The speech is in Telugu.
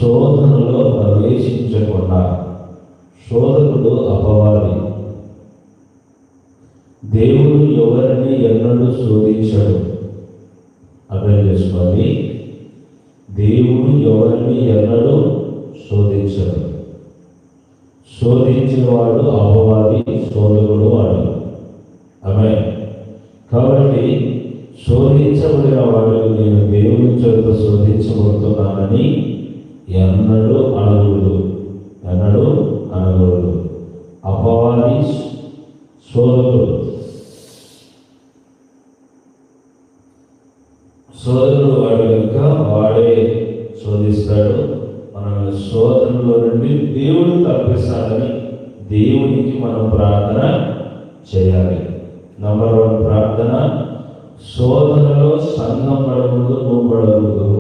శోధనలో ప్రవేశించకుండా, శోధకుడు అపవాది. దేవుడు ఎవరిని ఎన్నడూ శోధించడు. అర్థం చేసుకోవాలి. దేవుడు ఎవరిని ఎన్నడూ శోధించడు. శోధించేవాడు అపవాది, శోధకుడు వాడు. ఆమేన్. కాబట్టి శోధించబడిన వాడు నేను దేవుని చేత శోధించబడుతున్నానని ఎన్నడూ అనకూడదు. అపవాది, శోధకుడు వాడు కనుక వాడే శోధిస్తాడు. మన శోధనలో నుండి దేవుడు తప్పిస్తాడని దేవునికి మనం ప్రార్థన చేయాలి. నంబర్ 1 ప్రార్థన, శోధనలో సంఘం పడకూడదు, నువ్వు పడకూడదు.